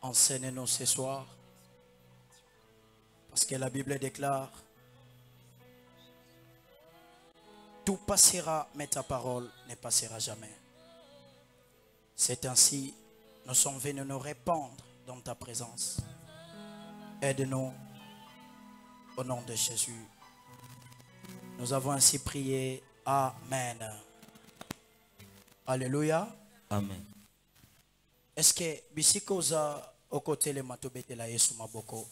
Enseigne-nous ce soir. Parce que la Bible déclare, tout passera, mais ta parole ne passera jamais. C'est ainsi, nous sommes venus nous répandre dans ta présence. Aide-nous au nom de Jésus. Nous avons ainsi prié. Amen. Alléluia. Amen. Est-ce que bisikoza okote le matobete la Yesu maboko?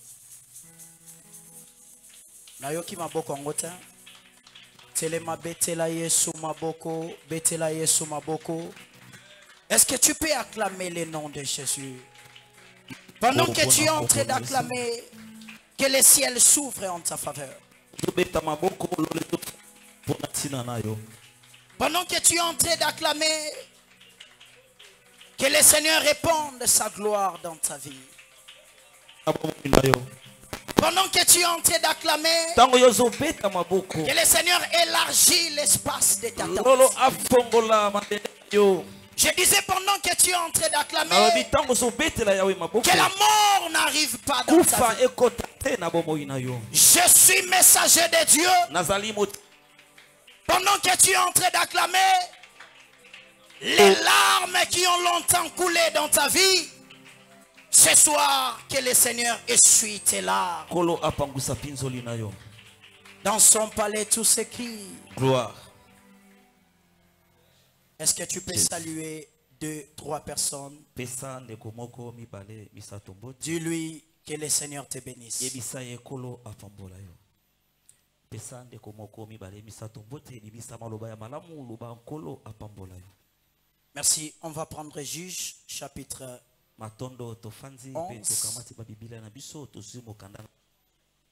Nayoki maboko ngota. Telema betela Yesu maboko, betela Yesu maboko. Est-ce que tu peux acclamer le nom de Jésus? Pendant que tu es en train d'acclamer, que le ciel s'ouvre en ta faveur. Pendant que tu es en train d'acclamer, que le Seigneur réponde sa gloire dans ta vie. Pendant que tu es en train d'acclamer, que le Seigneur élargit l'espace de ta tente. Je disais pendant que tu es en train d'acclamer, que la mort n'arrive pas dans ta vie. Je suis messager de Dieu. Pendant que tu es en train d'acclamer, les larmes qui ont longtemps coulé dans ta vie, ce soir, que le Seigneur essuie tes larmes. Dans son palais, tout s'écrit. Gloire. Est-ce que tu peux saluer 2, 3 personnes? Dis-lui que le Seigneur te bénisse. Merci. On va prendre Juge chapitre 11.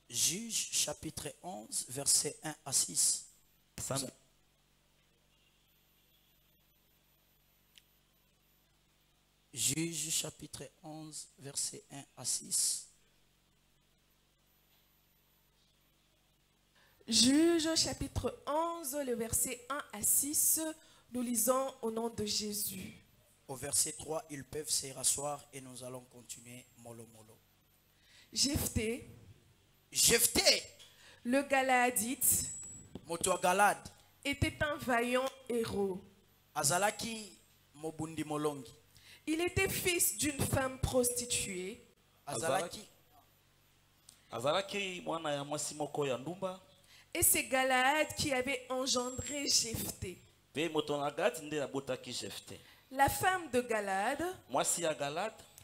Juge chapitre 11 verset 1 à 6. Juge chapitre 11 verset 1 à 6. Juge chapitre 11, le verset 1 à 6, nous lisons au nom de Jésus. Au verset 3, ils peuvent se rasseoir et nous allons continuer mollo mollo. Jephthé, le Galaadite, Moto Galad, était un vaillant héros. Azalaki mobundi molongi. Il était fils d'une femme prostituée. Et c'est Galaad qui avait engendré Jephthé. La femme de Galaad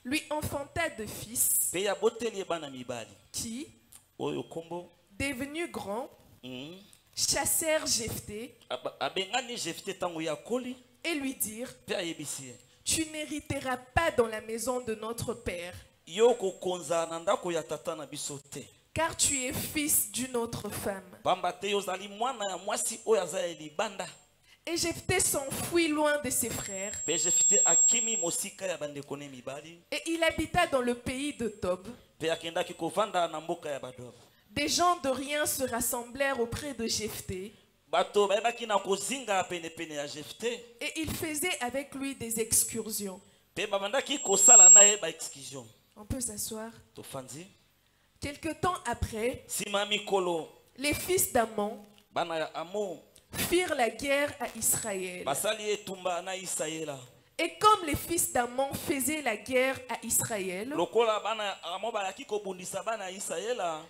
lui enfanta deux fils qui, devenus grands, chassèrent Jephthé et lui dirent: tu n'hériteras pas dans la maison de notre père, car tu es fils d'une autre femme. Et Jephthé s'enfuit loin de ses frères. Et il habita dans le pays de Tob. Des gens de rien se rassemblèrent auprès de Jephthé. Et il faisait avec lui des excursions. On peut s'asseoir. Quelque temps après, les fils d'Ammon firent la guerre à Israël. Et comme les fils d'Ammon faisaient la guerre à Israël,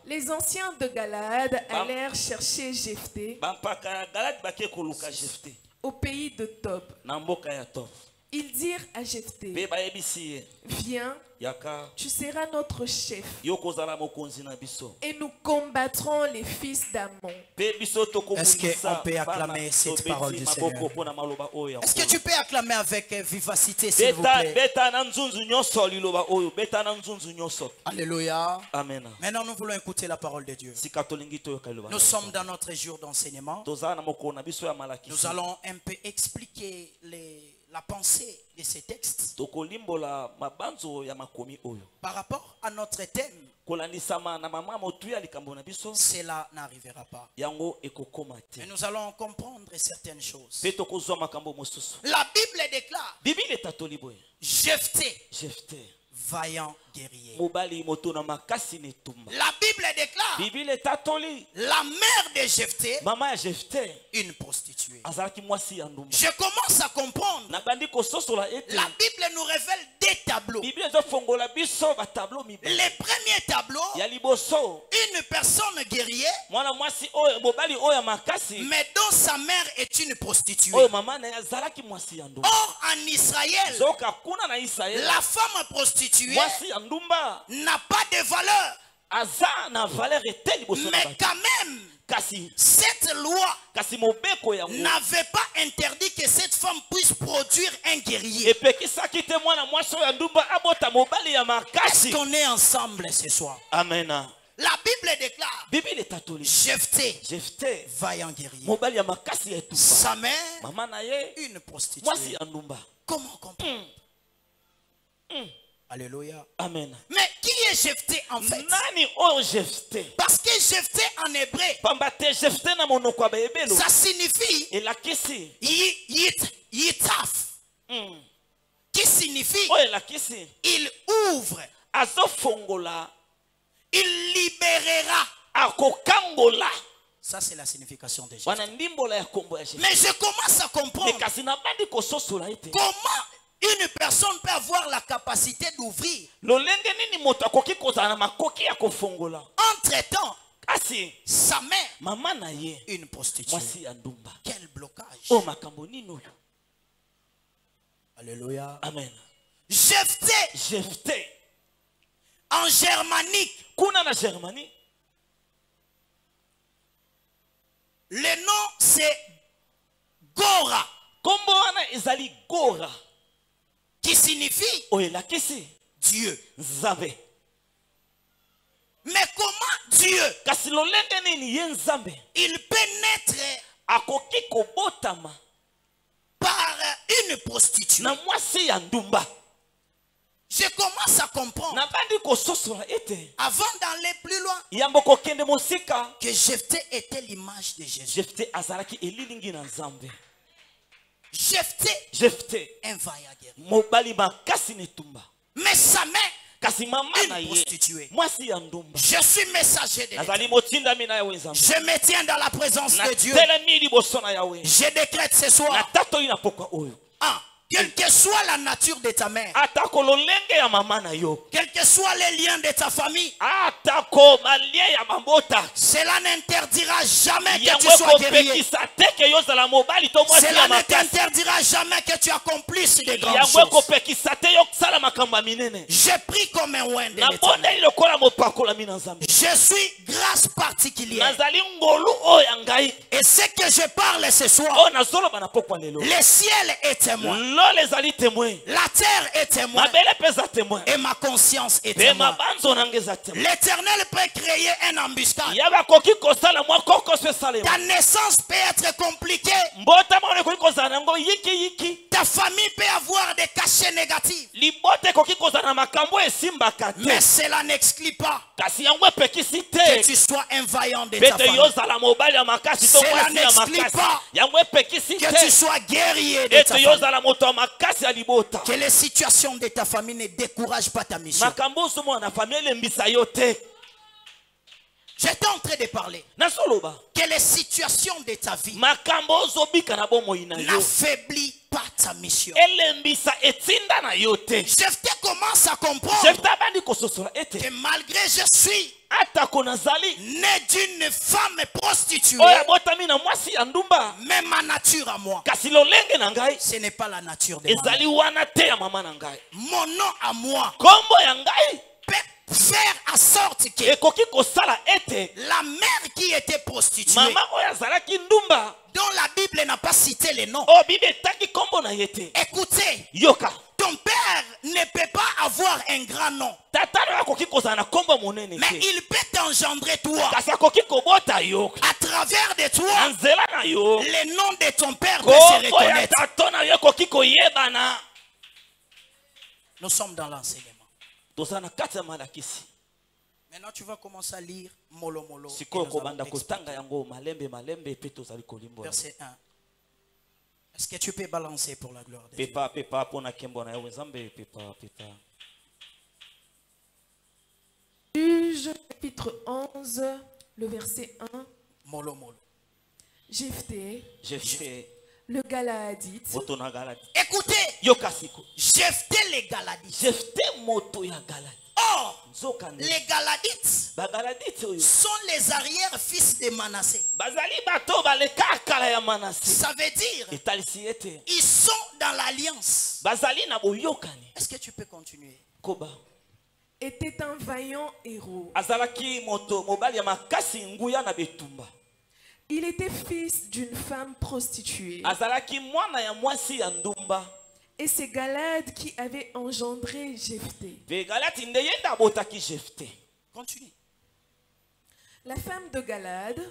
les anciens de Galaad allèrent chercher Jephthé au pays de Tob. Ils dirent à Jephthé: viens, tu seras notre chef, et nous combattrons les fils d'Ammon. Est-ce qu'on peut acclamer cette parole du Seigneur? Est-ce que tu peux acclamer avec vivacité, s'il vous plaît? Alléluia. Amen. Maintenant, nous voulons écouter la parole de Dieu. Nous sommes dans notre jour d'enseignement. Nous allons un peu expliquer la pensée de ces textes par rapport à notre thème. Cela n'arrivera pas. Et nous allons comprendre certaines choses. La Bible déclare: Jephthé, vaillant guerrier. La Bible déclare la mère de Jephthé, une prostituée. Je commence à comprendre. La Bible nous révèle des tableaux. Les premiers tableaux, une personne guerrier, mais dont sa mère est une prostituée. Or en Israël, la femme prostituée n'a pas de valeur. Mais quand même, cette loi n'avait pas interdit que cette femme puisse produire un guerrier. Est-ce qu'on est ensemble ce soir? Amen. La Bible déclare Jephthé, vaillant guerrier. Sa mère, une prostituée. Comment comprendre? Alléluia. Amen. Mais qui est Jephthé en fait? Parce que Jephthé en hébreu, ça signifie Yitaf, qui signifie il ouvre, il libérera. Ça c'est la signification de Jephthé. Mais je commence à comprendre comment une personne peut avoir la capacité d'ouvrir. Entre-temps, sa mère, une prostituée. Quel blocage. Alléluia. Amen. Jephthé, en germanique, le nom c'est Gora, qui signifie Dieu. Mais comment Dieu il peut naître par une prostituée? Je commence à comprendre, avant d'aller plus loin, que Jephthé était l'image de Jésus. Jephthé, un vaillant guerrier. Mais sa mère, une prostituée. Je suis messager de l'Éternel. Je me tiens dans la présence de Dieu. Je décrète ce soir, quelle que soit la nature de ta mère, quels que soient les liens de ta famille, cela n'interdira jamais que tu sois guerrier. Cela ne t'interdira jamais que tu accomplisses de grandes choses. Je prie comme un oint de l'Éternel. Je suis grâce particulière. Et ce que je parle ce soir, le ciel est témoin. La terre est témoin. Et ma conscience est témoin. L'Éternel peut créer un embuscade. Ta naissance peut être compliquée. Ta famille peut avoir des cachets négatifs. Mais cela n'exclut pas que tu sois un vaillant de ta famille. Cela n'exclut pas que tu sois guerrier de ta famille. Que les situations de ta famille ne découragent pas ta mission. J'étais en train de parler que les situations de ta vie n'affaiblissent pas ta mission. Jephthé commence à comprendre que malgré je suis né d'une femme prostituée, mais ma nature à moi, ce n'est pas la nature de ma mère. Mon nom à moi peut faire en sorte que la mère qui était prostituée, dont la Bible n'a pas cité les noms, écoutez, ton père ne peut pas avoir un grand nom, mais il peut t'engendrer toi. À travers de toi, le nom de ton père peut se reconnaître. Nous sommes dans l'enseignement. Maintenant tu vas commencer à lire Molo Molo. Verset 1. Est-ce que tu peux balancer pour la gloire de Dieu? Juges, chapitre 11, le verset 1. Molo molo. Jephthé, le Galaadite. Écoutez, Jephthé les Galadites. Or, les Galadites sont les arrière-fils de Manassé. Ça veut dire ils sont dans l'alliance. Est-ce que tu peux continuer? Était un vaillant héros. Il était fils d'une femme prostituée. Et c'est Galad qui avait engendré Jephthé. Continue. La femme de Galad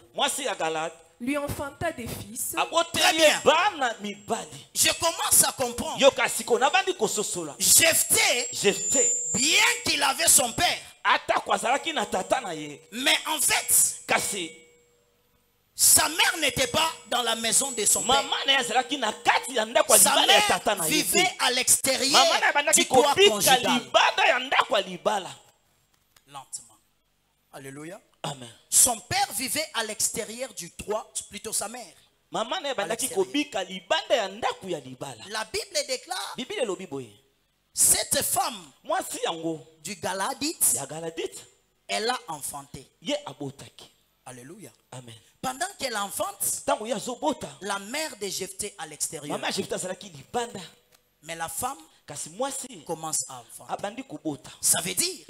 lui enfanta des fils. Très bien. Je commence à comprendre. Jephthé, bien qu'il avait son père, mais en fait, sa mère n'était pas dans la maison de son père. Sa mère vivait à l'extérieur du toit conjugal. Lentement. Alléluia. Amen. Son père vivait à l'extérieur du toit, plutôt sa mère. La Bible déclare, cette femme du Galadite, elle a enfanté. Alléluia. Amen. Pendant qu'elle enfante, la mère de Jephthé à l'extérieur. Mais la femme commence à enfanter. Ça veut dire,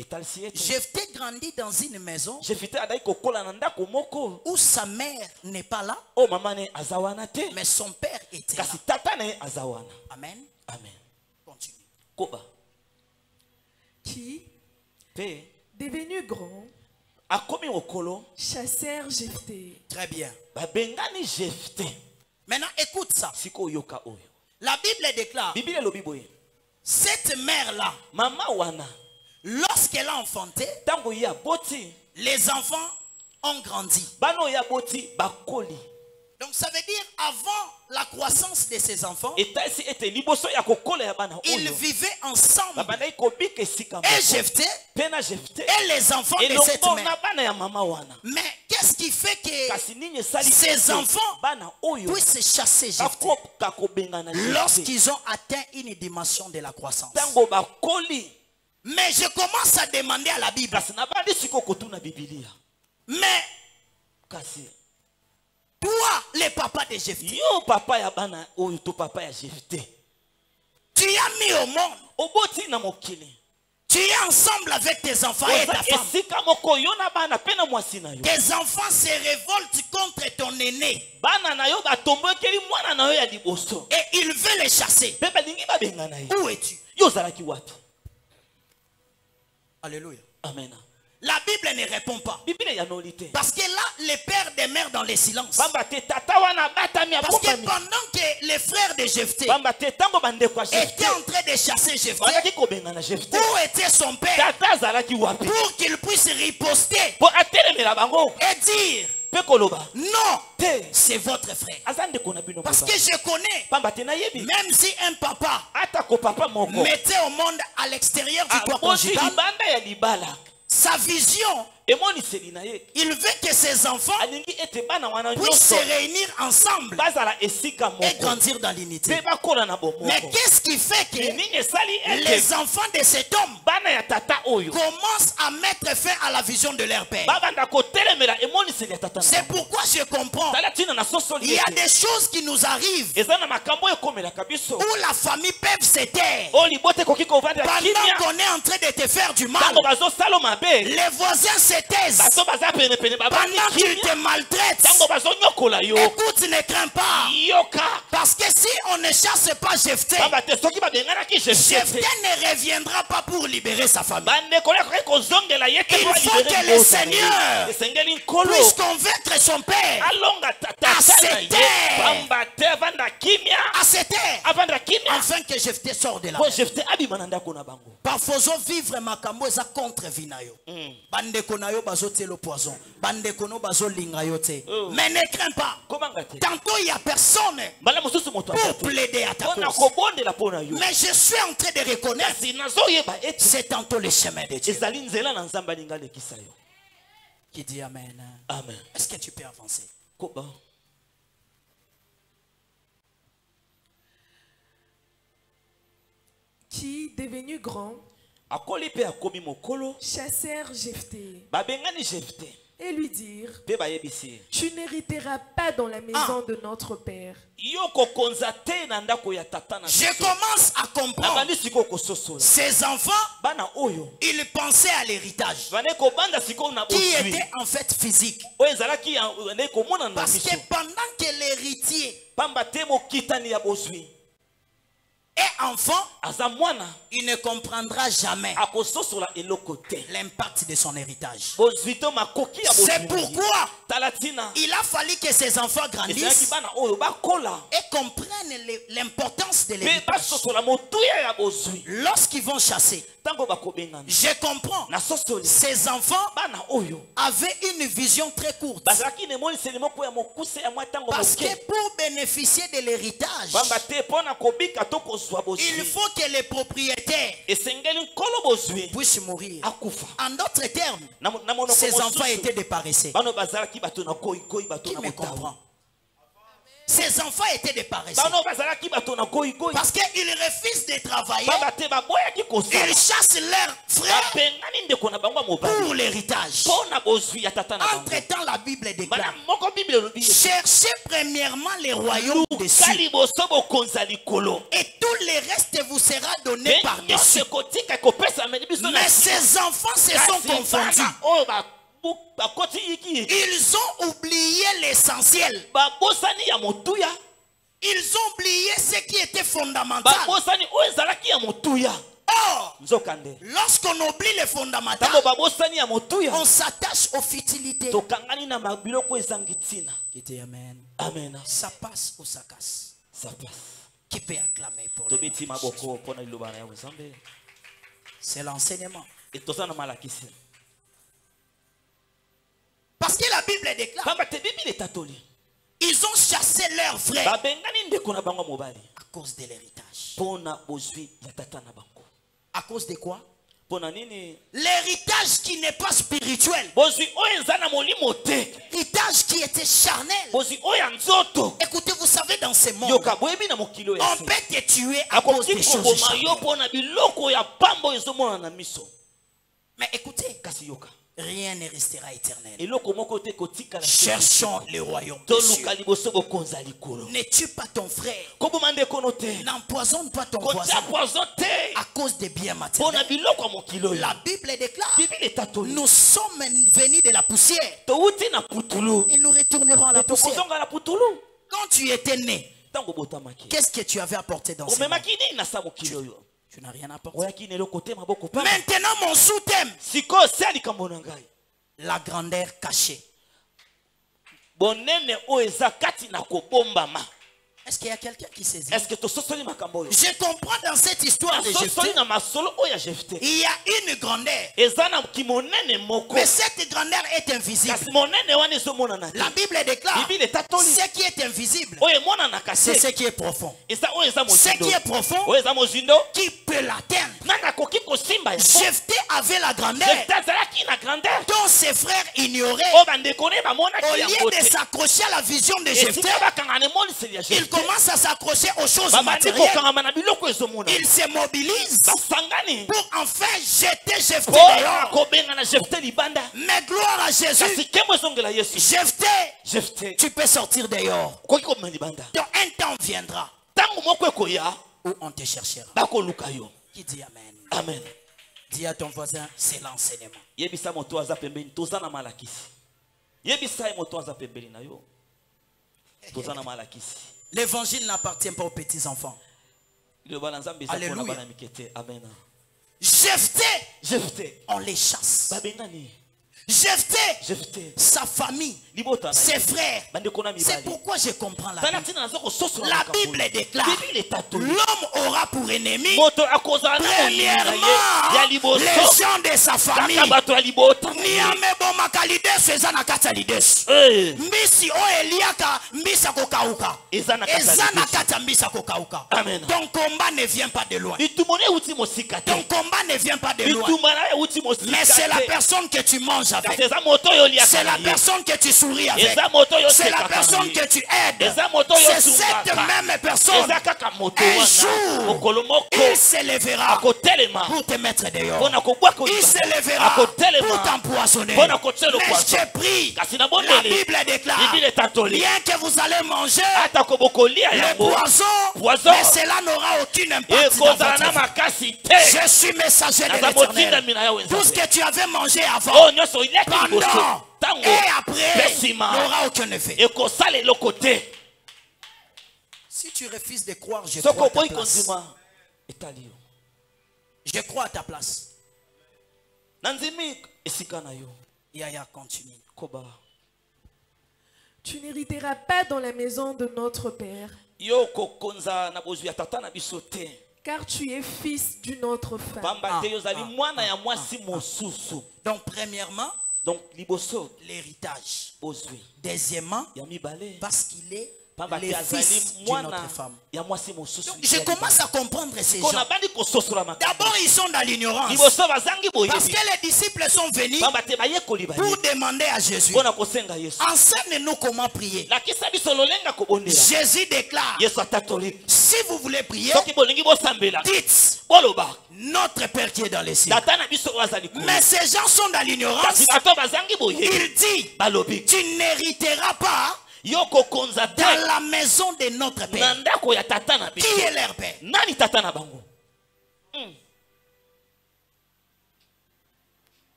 Jephthé grandit dans une maison où sa mère n'est pas là, mais son père était là. Amen. Amen. Continue. Qui, devenu grand, chassèrent Jephthé. Très bien. Maintenant, écoute ça. La Bible déclare, cette mère-là, lorsqu'elle a enfanté, les enfants ont grandi. Donc ça veut dire, avant la croissance de ces enfants, ils vivaient ensemble. Et Jephthé et les enfants de cette mère. Mais qu'est-ce qui fait que ces enfants puissent chasser Jephthé lorsqu'ils ont atteint une dimension de la croissance? Mais je commence à demander à la Bible. Mais toi, le papa de Jephthé, tu as mis au monde. Tu es ensemble avec tes enfants et ta femme. Tes enfants se révoltent contre ton aîné. Et ils veulent les chasser. Où es-tu? Alléluia. Amen. La Bible ne répond pas. Parce que là, les pères des mères dans le silence. Parce que pendant que les frères de Jephthé étaient en train de chasser Jephthé, où était son père pour qu'il puisse riposter et dire non, c'est votre frère. Parce que je connais, même si un papa mettait au monde à l'extérieur du toit conjugal, sa vision, il veut que ses enfants puissent se réunir ensemble et grandir dans l'unité. Mais qu'est-ce qui fait que les enfants de cet homme commencent à mettre fin à la vision de leur père? C'est pourquoi je comprends. Il y a des choses qui nous arrivent où la famille peut se taire pendant qu'on est en train de te faire du mal. Les voisins se taisent pendant qu'ils te maltraitent. Écoute, ne crains pas. Parce que si on ne chasse pas Jephthé, Jephthé ne reviendra pas pour libérer sa famille. Il faut que le Seigneur puisse convaincre son père à se taire. À se taire. Afin que Jephthé sorte de là. Parfois, vivre makambo eza contre vinayo. Bandeko na yo bazote le poison. Bandeko no bazolinga yo te. Mais ne crains pas. Tantôt il y a personne pour plaider à ta cause. Mais je suis en train de reconnaître c'est tantôt le chemin de Dieu. Qui dit Amen. Amen. Est-ce que tu peux avancer? Qui, devenu grand, chassèrent Jephthé et lui dirent: tu n'hériteras pas dans la maison de notre père. Je commence à comprendre. Ces enfants, ils pensaient à l'héritage qui était en fait physique. Parce que pendant que l'héritier est enfant, il ne comprendra jamais l'impact de son héritage. C'est pourquoi il a fallu que ces enfants grandissent et comprennent l'importance de l'héritage. Lorsqu'ils vont chasser, je comprends. Ces enfants avaient une vision très courte. Parce que pour bénéficier de l'héritage, il faut que les propriétaires puissent mourir. En d'autres termes, ces enfants étaient des paresseux. Qui me comprend? Ces enfants étaient des paresseux. Parce qu'ils refusent de travailler. Ils chassent leurs frères pour l'héritage. Entre-temps, la Bible déclare: cherchez premièrement les royaumes des cieux, et tout le reste vous sera donné par-dessus. Mais ces enfants se sont confondus. Ils ont oublié l'essentiel. Ils ont oublié ce qui était fondamental. Or, lorsqu'on oublie le fondamental, on s'attache aux futilités. Amen. Amen. Ça passe ou ça casse? Ça passe. Qui peut acclamer pour le C'est l'enseignement. Parce que la Bible déclare: ils ont chassé leurs frères à cause de l'héritage. À cause de quoi? L'héritage qui n'est pas spirituel. L'héritage qui était charnel. Écoutez, vous savez, dans ce monde, on peut te tuer à cause des choses charnelles. Mais écoutez, rien ne restera éternel. Cherchons le royaume des cieux. Ne tue pas ton frère. N'empoisonne pas ton voisin à cause des biens matériels. La Bible déclare: nous sommes venus de la poussière et nous retournerons à la poussière. Quand tu étais né, qu'est-ce que tu avais apporté dans ce monde? Tu n'as rien apporté. Maintenant, mon sous-thème: la grandeur cachée. Est-ce qu'il y a quelqu'un qui saisit? Je comprends dans cette histoire de Jephthé, il y a une grandeur, mais cette grandeur est invisible. La Bible déclare: ce qui est invisible, c'est ce qui est profond. Ce qui est profond, qui peut l'atteindre? Jephthé avait la grandeur dont ses frères ignoraient. Au lieu de s'accrocher à la vision de Jephthé, il commence à s'accrocher aux choses matérielles. Il se mobilise pour enfin jeter Jephthé dehors. Mais gloire à Jésus, Jephthé, tu peux sortir dehors. Dans un temps viendra où on te cherchera. Qui dit Amen? Amen. Dis à ton voisin: c'est l'enseignement. L'évangile n'appartient pas aux petits enfants. Alléluia. Jephthé, on les chasse. Jephthé, sa famille, ses frères. C'est pourquoi je comprends la Bible. La Bible déclare: l'homme aura pour ennemi premièrement les gens de sa famille. Ton combat ne vient pas de loin. Ton combat ne vient pas de loin. Mais c'est la personne que tu manges marches avec. C'est la personne que tu souris avec. C'est la personne que tu aides. C'est cette même personne. Un jour, il s'élèvera pour te mettre dehors. Il s'élèvera pour t'empoisonner. Mais j'ai pris, la Bible déclare, bien que vous allez manger le poison, mais cela n'aura aucune impact dans votre vie. Je suis messager de l'Éternel. Tout ce que tu avais mangé avant, pendant et après, n'aura aucun effet. Si tu refuses de croire, je crois à ta place. Je crois à ta place. Yaya, continue. Tu n'hériteras pas dans la maison de notre Père, car tu es fils d'une autre femme. Donc premièrement, l'héritage. Deuxièmement, parce qu'il est les fils d'une autre femme. Donc, je commence à comprendre ces gens. D'abord, ils sont dans l'ignorance. Parce que les disciples sont venus pour demander à Jésus, enseigne-nous comment prier. Jésus déclare, si vous voulez prier, dites, notre Père qui est dans les cieux. Mais ces gens sont dans l'ignorance. Il dit, tu n'hériteras pas dans la maison de notre Père. Qui est leur Père?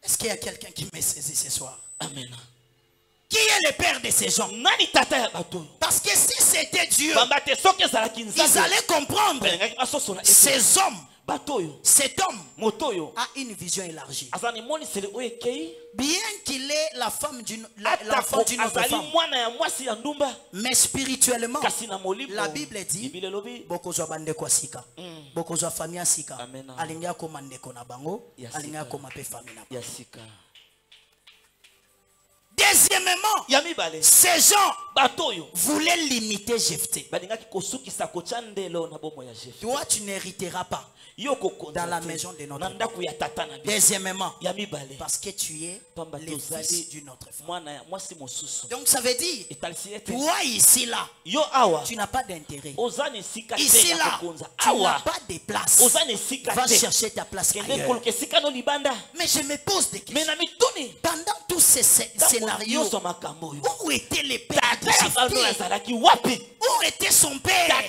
Est-ce qu'il y a quelqu'un qui me saisit ce soir? Amen. Qui est le Père de ces gens? Parce que si c'était Dieu, ils allaient comprendre. Ces hommes, cet homme a une vision élargie. Bien qu'il ait la femme d'une autre femme, mais spirituellement, la Bible dit bokozwa bande kwa sika, bokozwa famille sika, alinga koma ndeko na bango, alinga koma pe famille na bango. Deuxièmement, ces gens voulaient limiter Jephthé. Toi, tu n'hériteras pas dans la maison de notre Père. Deuxièmement, parce que tu es le fils d'une autre femme. Donc ça veut dire, toi ici là, tu n'as pas d'intérêt. Ici là, tu n'as pas de place. Va chercher ta place ailleurs. Mais je me pose des questions. Pendant tous ces scénarios, où était le père de Jephthé? Où était son père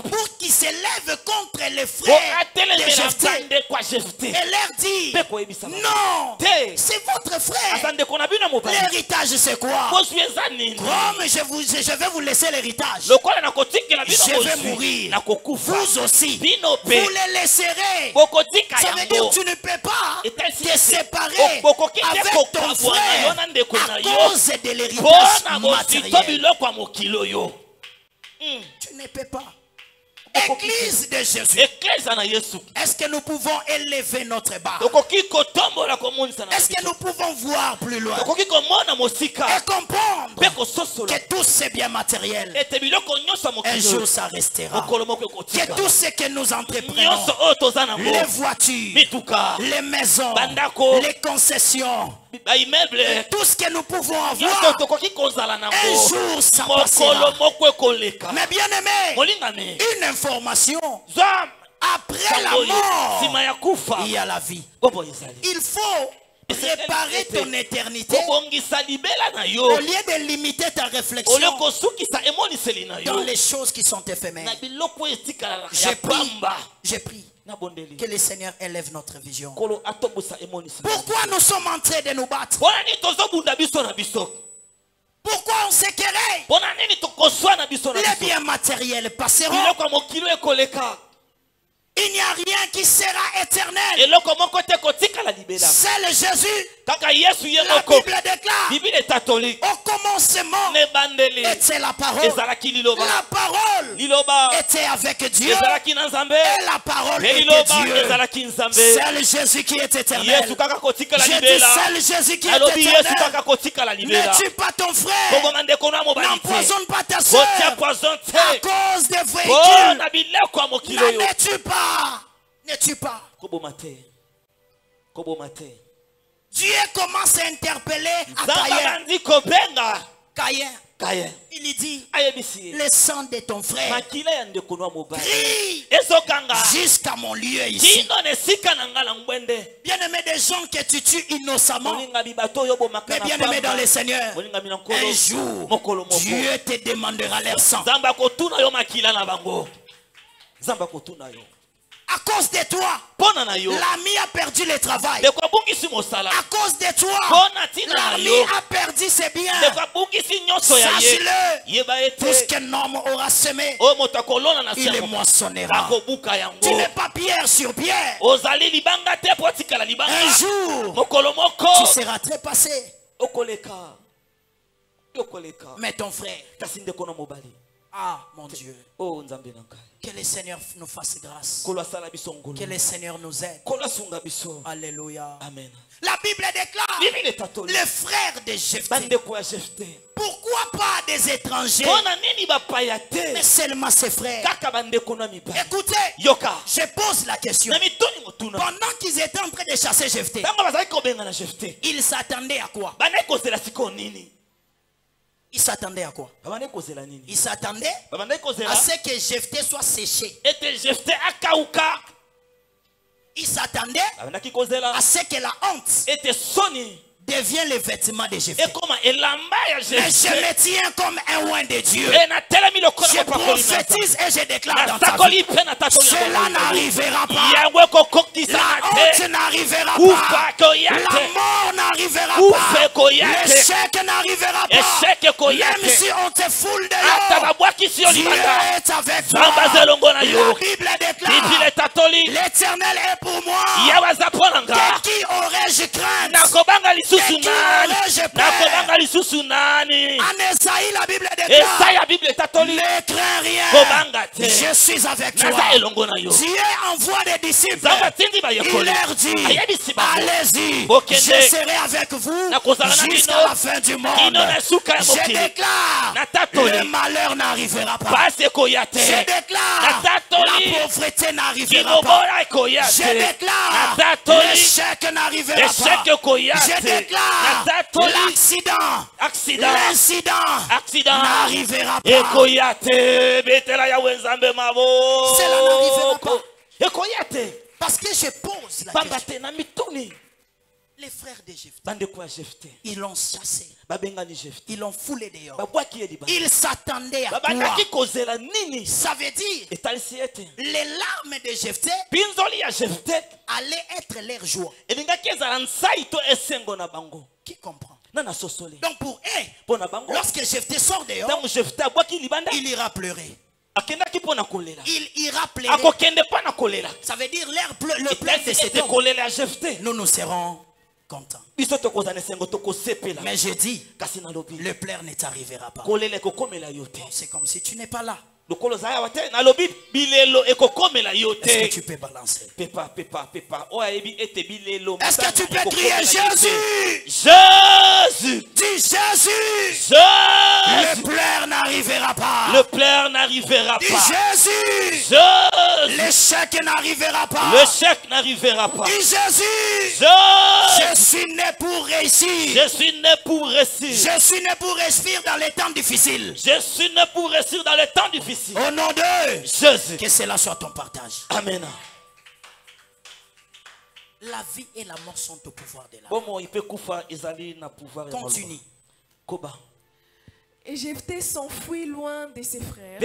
pour qu'il s'élève contre les frères de Jephthé et leur dit, non, c'est votre frère. L'héritage c'est quoi? Comme je vais vous laisser l'héritage, je vais mourir, vous aussi, vous les laisserez. Ça veut dire que tu ne peux pas te séparer avec ton frère à cause de l'héritage matériel. Tu ne peux pas. Église de Jésus. Est-ce que nous pouvons élever notre barre? Est-ce que nous pouvons voir plus loin et comprendre que tout c'est bien matériel? Un jour ça restera. Que tout ce que nous entreprenons, les voitures, les maisons, les concessions, tout ce que nous pouvons avoir, un jour ça passera. Mais bien aimé, une information, après la mort, il y a la vie. Il faut préparer ton éternité au lieu de limiter ta réflexion dans les choses qui sont éphémères. J'ai pris que le Seigneur élève notre vision. Pourquoi nous sommes en train de nous battre? Pourquoi on se querelle? Les biens matériels passeront. Il n'y a rien qui sera éternel. C'est le Jésus. La Bible déclare, au commencement était la parole. La parole était avec Dieu. Et la parole était Dieu. C'est le Jésus qui est éternel. Je dis, c'est le Jésus qui est éternel. Ne tue pas ton frère. N'empoisonne pas ta soeur à cause des véhicules. Ne tue pas. Ne tue pas. Dieu commence à interpeller à Caïn. Il lui dit, le sang de ton frère crie jusqu'à mon lieu ici. Bien-aimé, des gens que tu tues innocemment, mais bien-aimé dans le Seigneur, un jour, Dieu te demandera leur sang. À cause de toi, l'ami a perdu le travail. À cause de toi, l'ami a perdu ses biens. Sache-le, tout ce qu'un homme aura semé, il le moissonnera. Tu n'es pas pierre sur pierre. Un jour, tu seras trépassé. Mais ton frère, ah mon Dieu, que le Seigneur nous fasse grâce, que le Seigneur nous aide. Alléluia. Amen. La Bible déclare les frères de Jephthé. Pourquoi pas des étrangers, mais seulement ses frères? Écoutez, je pose la question. Pendant qu'ils étaient en train de chasser Jephthé, ils s'attendaient à quoi? Il s'attendait à quoi? Il s'attendait à ce que Jephthé soit séché. Il s'attendait à ce que la honte devient le vêtement de Jephthé. Mais je me tiens comme un oint de Dieu. Je prophétise et je déclare dans ta vie, cela n'arrivera pas. La honte n'arrivera pas. La mort n'arrivera pas. L'échec n'arrivera pas. Même si on te foule de l'eau, Dieu est avec toi. La Bible déclare, l'Éternel est pour moi. De qui aurais-je crainte? En Esaïe, la Bible déclare, ne crains rien, je suis avec toi. Dieu envoie des disciples, il leur dit, allez-y, je serai avec vous jusqu'à la fin du monde. Je déclare, le malheur n'arrivera pas. Je déclare, la pauvreté n'arrivera pas. Je déclare, l'échec n'arrivera pas. Je déclare, l'accident, l'incident n'arrivera pas. Cela n'arrivera pas. Parce que je pose la question. Les frères de Jephthé, ils l'ont chassé. Ils l'ont foulé dehors. Ils s'attendaient à quoi? Ça veut dire les larmes de Jephthé allaient être leur joie. Qui comprend? Donc pour eux, lorsque Jephthé sort dehors, il ira pleurer. Il ira pleurer. Ça veut dire le pleur de cet homme. Nous serons contents. Mais je dis, le pleur ne t'arrivera pas. C'est comme si tu n'es pas là. Est-ce que tu peux balancer? Est-ce que tu peux crier Jésus? Jésus! Dis Jésus! Le pleur n'arrivera pas. Le pleur n'arrivera pas. Dis Jésus! Jésus! L'échec n'arrivera pas. L'échec n'arrivera pas. Dis Jésus! Jésus! Je suis né pour réussir. Je suis né pour réussir. Je suis né pour réussir dans les temps difficiles. Je suis né pour réussir dans les temps difficiles. Au nom de Jésus. Que cela soit ton partage. Amen. La vie et la mort sont au pouvoir de la main. Continue. Et Jephthé s'enfuit loin de ses frères.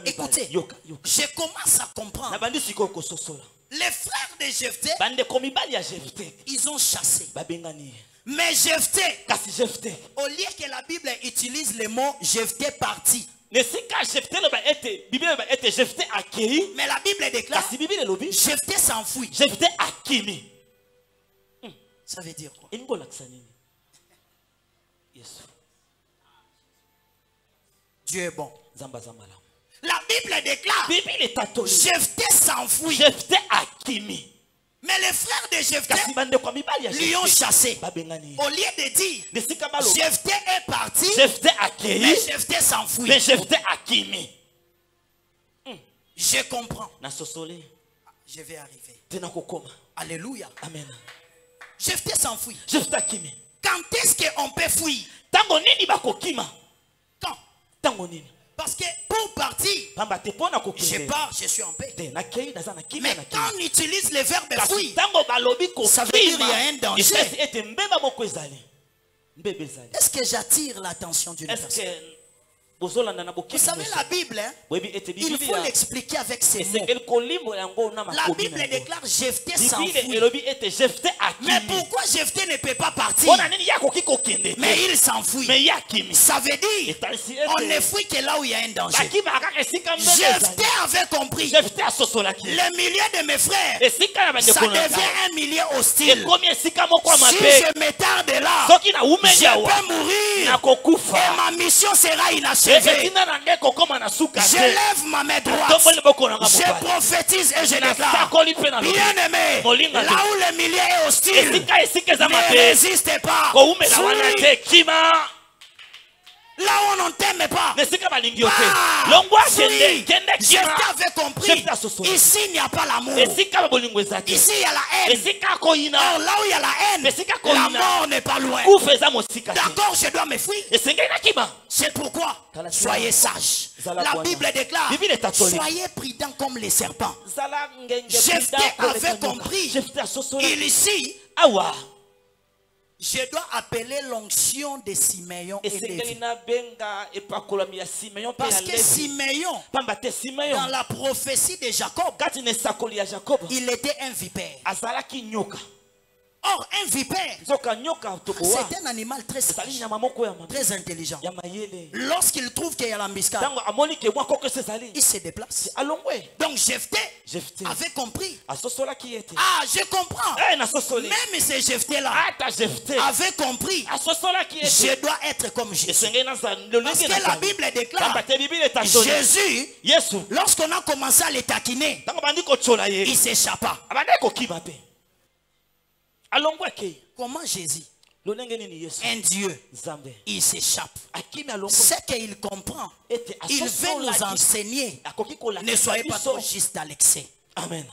Écoutez, je commence à comprendre. Les frères de Jephthé, ils ont chassé. Mais Jephthé, au lieu que la Bible utilise le mot Jephthé parti, mais la Bible déclare Jephthé s'enfuit. Ça veut dire quoi? Dieu est bon. La Bible déclare Jephthé s'enfuit. Mais les frères de Jephthé lui ont chassé. Au lieu de dire Jephthé est parti, mais Jephthé s'enfuit. Je comprends. Je vais arriver. Alléluia. Amen. Jephthé s'enfuit. Jephthé kimi. Quand est-ce qu'on peut fuir? Tango nini bakokima. Quand? Tango nini. Parce que pour partir, je pars, je suis en paix. Mais quand on utilise le verbe fuir, ça veut dire qu'il y a un danger. Est-ce que j'attire l'attention d'une personne? Vous savez la Bible, hein? Il faut l'expliquer avec ces mots. La Bible déclare Jephthé s'enfuit. Mais pourquoi Jephthé ne peut pas partir? Mais il s'enfuit. Ça veut dire on ne fuit que là où il y a un danger. Jephthé avait compris. Le milieu de mes frères, ça devient un milieu hostile. Si je me tarde là, je peux mourir. Et ma mission sera inachevée. Je lève ma main droite. Je prophétise et je déclare. Bien aimé, là où le milieu est hostile, ne résistez pas. Là où on ne t'aime pas. Jephthé avait compris. Ici il n'y a pas l'amour. Ici il y a la haine. Alors, là où il y a la haine, la mort n'est pas loin. D'accord, je dois me fuir. C'est pourquoi soyez sages. La Bible déclare soyez prudents comme les serpents. Jephthé avait compris. Il ici, je dois appeler l'onction de Simeon et Lévi. Parce que Simeon, dans la prophétie de Jacob, il était un vipère. Or, un vipère, c'est un animal très sage, très intelligent. Lorsqu'il trouve qu'il y a l'embuscade, il se déplace. Donc Jephthé avait compris. Ah, je comprends. Même ce Jephthé-là avait compris. Je dois être comme Jésus. Parce que la Bible déclare Jésus, lorsqu'on a commencé à le taquiner, il s'échappa. Comment Jésus, un Dieu, il s'échappe? C'est qu'il comprend. Il veut nous enseigner. Ne soyez pas trop juste à l'excès. Amen.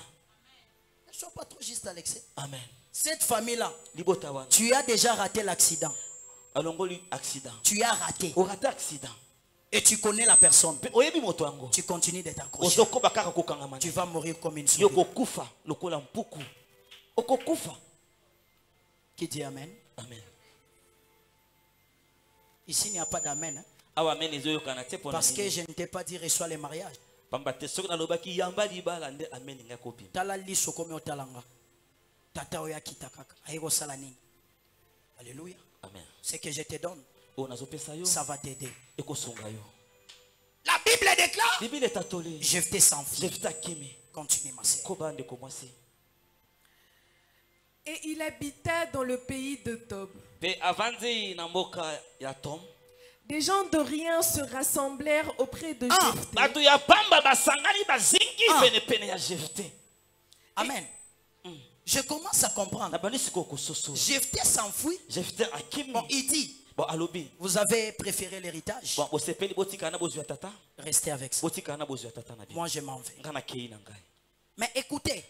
Ne soyez pas trop juste à l'excès. Amen. Cette famille-là, tu as déjà raté l'accident. Tu as raté. Et tu connais la personne. Tu continues d'être accroché. Tu vas mourir comme une souris. Qui dit amen? Amen. Ici, il n'y a pas d'amen. Parce que je ne t'ai pas dit reçois le mariage. Alléluia. Amen. Ce que je te donne, ça va t'aider. La Bible déclare Jephthé s'enfuit. Continue ma sœur. Et il habita dans le pays de Tob. Des gens de rien se rassemblèrent auprès de Jephthé. Amen. Je commence à comprendre. Jephthé s'enfuit. Bon, il dit, vous avez préféré l'héritage. Restez avec ça. Moi, je m'en vais. Mais écoutez,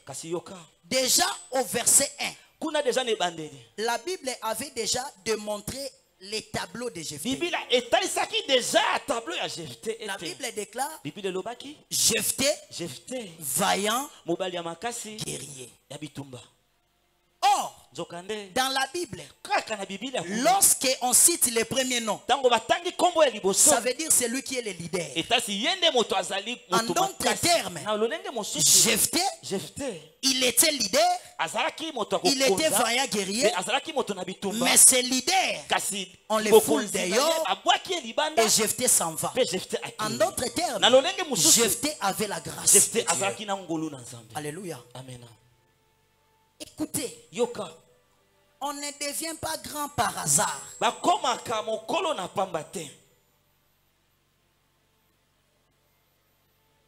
déjà au verset 1, la Bible avait déjà démontré les tableaux de Jephthé. La Bible déclare Jephthé, vaillant, guerrier. Or, dans la Bible, lorsqu'on cite les premiers noms, ça veut dire c'est lui qui est le leader. En d'autres termes, Jephthé, il était leader, il était vaillant guerrier, mais ce leader, on le foule d'ailleurs et Jephthé s'en va. En d'autres termes, Jephthé avait la grâce de Dieu. Alléluia. Amen. Écoutez, on ne devient pas grand par hasard.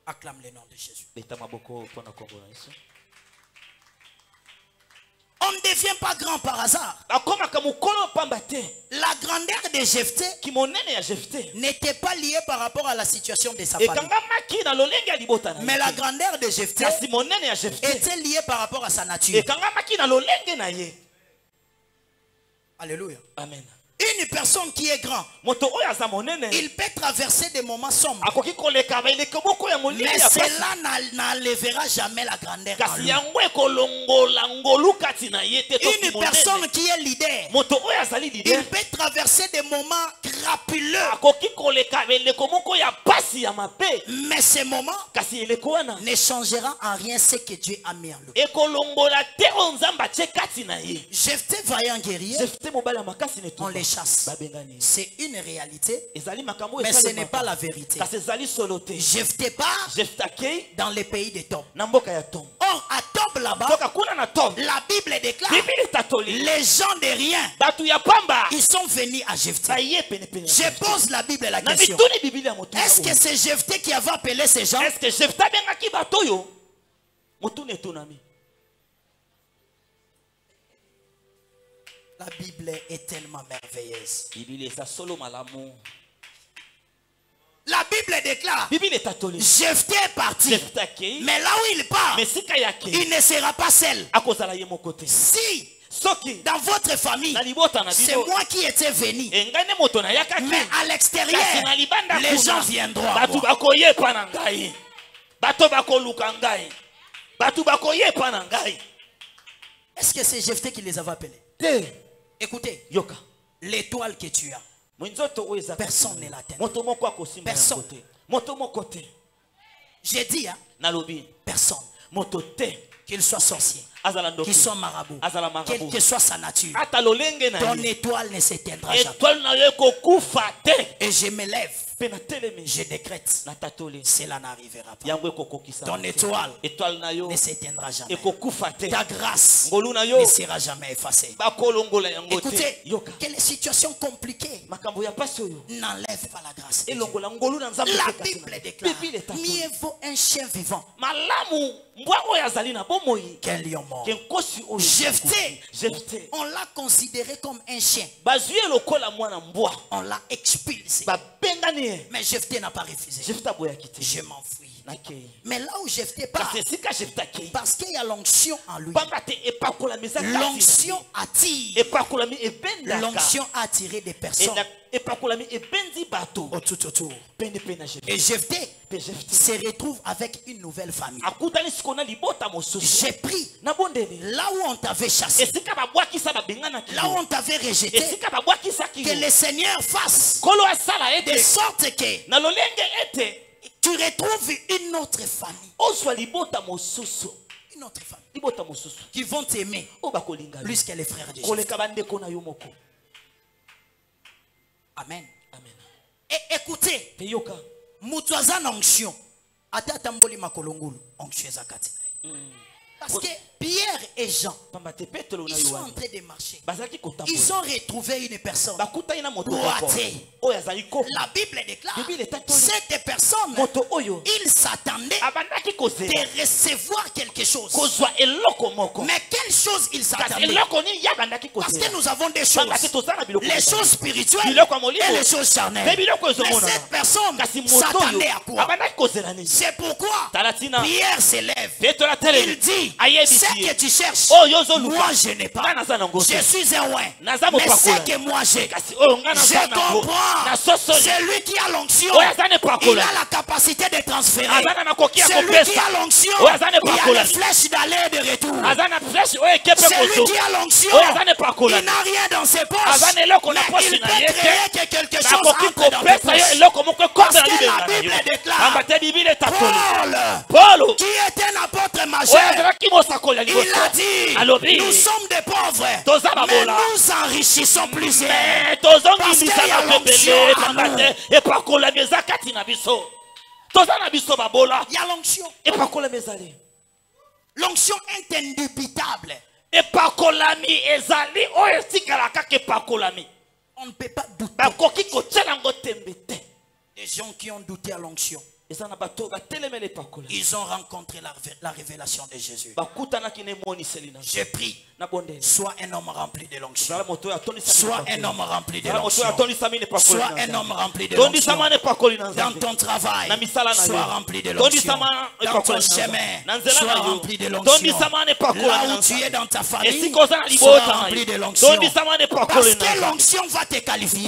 Acclame le nom de Jésus. On ne devient devient pas grand par hasard. La grandeur de Jephthé n'était pas liée par rapport à la situation de sa famille. Mais la grandeur de Jephthé était liée par rapport à sa nature. Alléluia. Amen. Une personne qui est grand, il peut traverser des moments sombres, mais cela n'enlèvera jamais la grandeur en lui. Une personne qui est leader, il peut traverser des moments crapuleux, mais ces moments ne changera en rien ce que Dieu a mis en lui. Jephthé vaillant guerrier, on les chasse. C'est une réalité, mais ce n'est pas la vérité. Jephthé part dans les pays de Tob. Or à Tob là-bas, la Bible déclare, les gens de rien, ils sont venus à Jephthé. Je pose la Bible la question, est-ce que c'est Jephthé qui avait appelé ces gens? La Bible est tellement merveilleuse. La Bible déclare, Jephthé est parti, mais là où il part, il ne sera pas seul. Si dans votre famille, c'est moi qui étais venu, mais à l'extérieur, les gens viendront. Est-ce que c'est Jephthé qui les avait appelés? Écoutez, l'étoile que tu as, personne ne l'atteint. Personne. J'ai dit, personne. Qu'il soit sorcier, qu'il soit marabout, quelle que soit sa nature, ton étoile ne s'éteindra jamais. Et je me lève, je décrète, cela n'arrivera pas. Ton étoile ne s'éteindra jamais. Ta grâce ne sera jamais effacée. Écoutez, que les situations compliquées n'enlèvent pas la grâce de Dieu. La Bible déclare, mieux vaut un chien vivant qu'un lion mort. Jephthé, on l'a considéré comme un chien. On l'a expulsé. Mais Jephthé n'a pas refusé. Je m'enfuis. Mais là où Jephthé part, parce qu'il y a l'onction en lui. L'onction attire. L'onction a attiré des personnes tout autour. Et Jephthé se retrouve avec une nouvelle famille. J'ai pris là où on t'avait chassé, là où on t'avait rejeté, que le Seigneur fasse de sorte que tu retrouves une autre famille. Une autre famille qui vont t'aimer plus que les frères de Jésus. Amen. Et écoutez, Mutwaza n'onction. Ata tamboli makolongulu onction zakati. Parce que Pierre et Jean, ils sont en train de marcher. Ils ont retrouvé une personne droitée. La Bible déclare, cette personne, ils s'attendaient de recevoir quelque chose. Mais quelle chose ils s'attendaient? Parce que nous avons des choses, les choses spirituelles et les choses charnelles. Mais cette personne s'attendait à quoi? C'est pourquoi Pierre s'élève. Il dit, ce que tu cherches, moi je n'ai pas. Je suis un oin. Mais ce que moi j'ai, je comprends. Celui qui a l'onction, il a la capacité de transférer. Celui qui a l'onction, il a les flèches d'aller et de retour. Celui qui a l'onction, il n'a rien dans ses poches, mais il peut créer que quelque chose entre dans tes poches. Parce que la Bible déclare, Paul, qui est un apôtre majeur, il a dit, nous sommes des pauvres, mais nous enrichissons plusieurs. Parce qu'il y a l'onction en nous. Il y a l'onction. L'onction est indubitable. On ne peut pas douter. Des gens qui ont douté à l'onction, Ils ont rencontré la révélation de Jésus. Je prie. Sois un homme rempli de l'onction. Sois un homme rempli de l'onction. Sois un homme rempli de l'onction. Dans ton travail, sois rempli de l'onction. Dans ton chemin, sois rempli de l'onction. Là où tu es dans ta famille, sois rempli de l'onction. Parce que l'onction va te qualifier.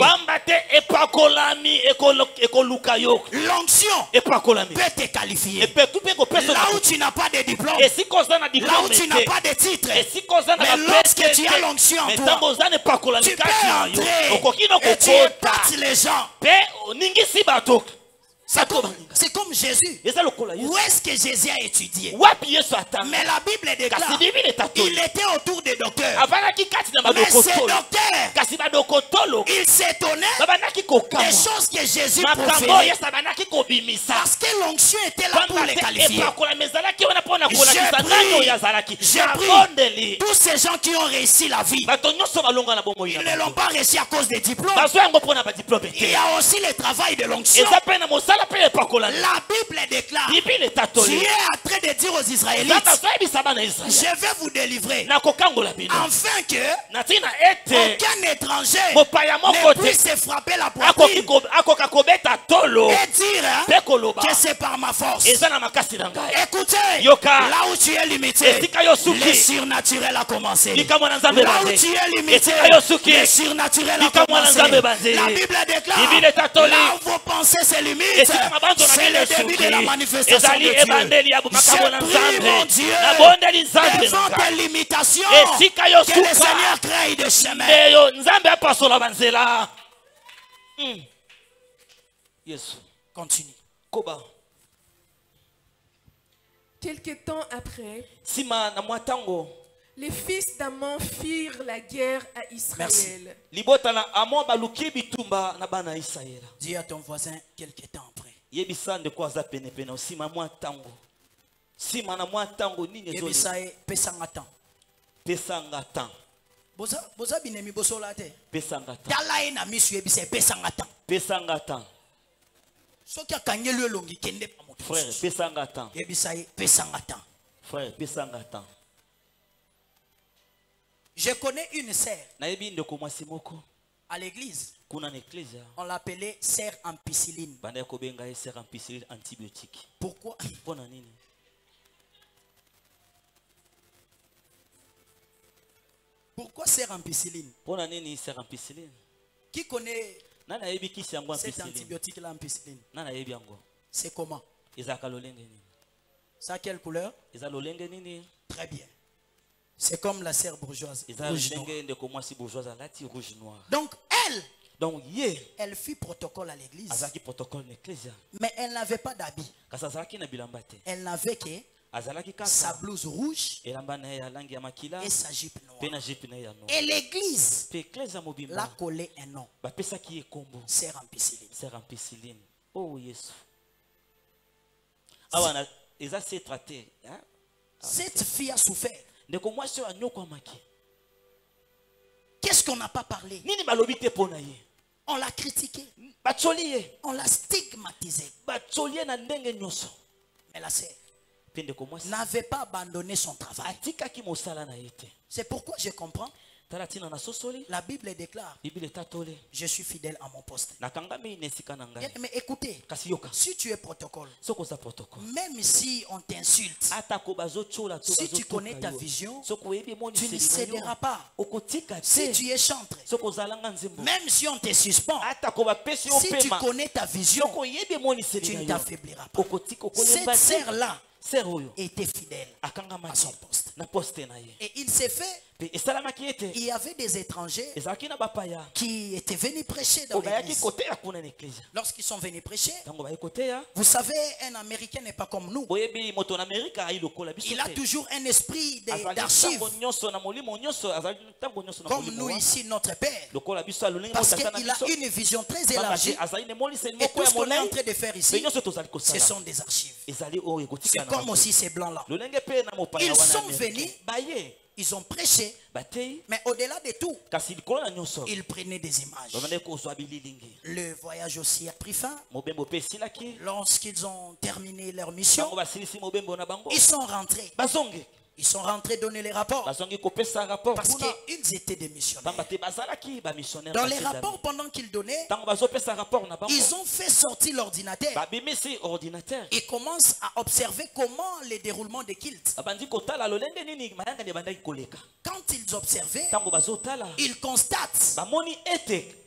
L'onction peut te qualifier. Là où tu n'as pas de diplôme, là où tu n'as pas de titre, mais lorsque tu as l'onction en toi, tu peux entrer et tu épates les gens. C'est comme Jésus. Où est-ce que Jésus a étudié? Mais la Bible déclare il était autour des docteurs. Mais ces docteurs, ils s'étonnaient des choses que Jésus proférait. Parce que l'onction était là pour les qualifier. J'ai pris tous ces gens qui ont réussi la vie. Ils ne l'ont pas réussi à cause des diplômes. Il y a aussi le travail de l'onction. La Bible déclare, Dieu est en train de dire aux Israélites, je vais vous délivrer, afin que aucun étranger ne puisse se frapper la poitrine et dire que c'est par ma force. Écoutez, là où tu es limité, le surnaturel a commencé. Là où tu es limité, le surnaturel a commencé. La Bible déclare, là où vos pensées se limitent, c'est le début de la manifestation de Dieu. Je prie mon Dieu devant tes limitations que le Seigneur crée des chemins. Continue. Quelque temps après, les fils d'Amon firent la guerre à Israël. Dis à ton voisin quelque temps après. Je connais une sœur à l'église. On l'appelait sœur ampicilline. Pourquoi? Pourquoi sœur ampicilline? Qui connaît cet antibiotique-là, ampicilline? C'est comment? Ça a quelle couleur? Très bien. C'est comme la sœur bourgeoise. Donc elle fit protocole à l'église. Mais elle n'avait pas d'habit. Elle n'avait que sa blouse rouge et sa jupe noire. Et l'église l'a collé un nom. Sœur ampicilline. Oh yes. Cette fille a souffert. Qu'est-ce qu'on n'a pas parlé? On l'a critiqué. On l'a stigmatisé. Mais la sœur n'avait pas abandonné son travail. C'est pourquoi je comprends. La Bible déclare, je suis fidèle à mon poste. Mais écoutez, si tu es protocole, même si on t'insulte, si tu connais ta vision, tu ne céderas pas. Si tu es chantre, même si on te suspend, si tu connais ta vision, tu ne t'affaibliras pas. Cette sœur-là était fidèle à son poste. Et il s'est fait, il y avait des étrangers qui étaient venus prêcher dans l'église. Lorsqu'ils sont venus prêcher, vous savez, un Américain n'est pas comme nous. Il a toujours un esprit d'archive, comme nous ici, notre Père, parce qu'il a une vision très élargie. Et tout ce qu'on est en train de faire ici, ce sont des archives. C'est comme aussi ces blancs-là. Ils sont venus, Ils ont prêché, mais au-delà de tout, ils prenaient des images. Le voyage aussi a pris fin. Lorsqu'ils ont terminé leur mission, ils sont rentrés. Ils sont rentrés donner les rapports. Parce qu'ils étaient des missionnaires. Dans les rapports, pendant qu'ils donnaient, ils ont fait sortir l'ordinateur. Ils commencent à observer comment les déroulements des cultes. Quand ils observaient, ils constatent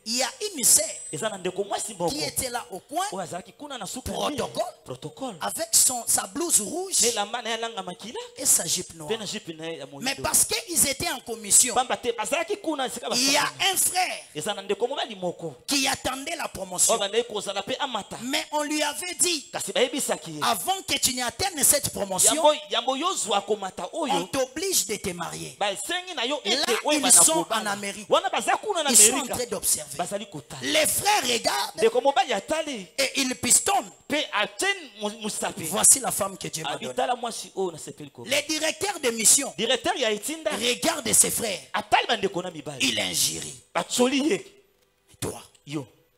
il y a une sœur qui était là au coin, protocole, avec sa blouse rouge et sa jupe noire. Mais parce qu'ils étaient en commission, il y a un frère qui attendait la promotion. Mais on lui avait dit, avant que tu n'atteignes cette promotion, on t'oblige de te marier. Là, ils sont en Amérique. Ils sont en train d'observer. Les frères regardent et ils pistonnent. Voici la femme que Dieu m'a donnée. Les directeurs de mission regardent ses frères. Il injurie. Et toi,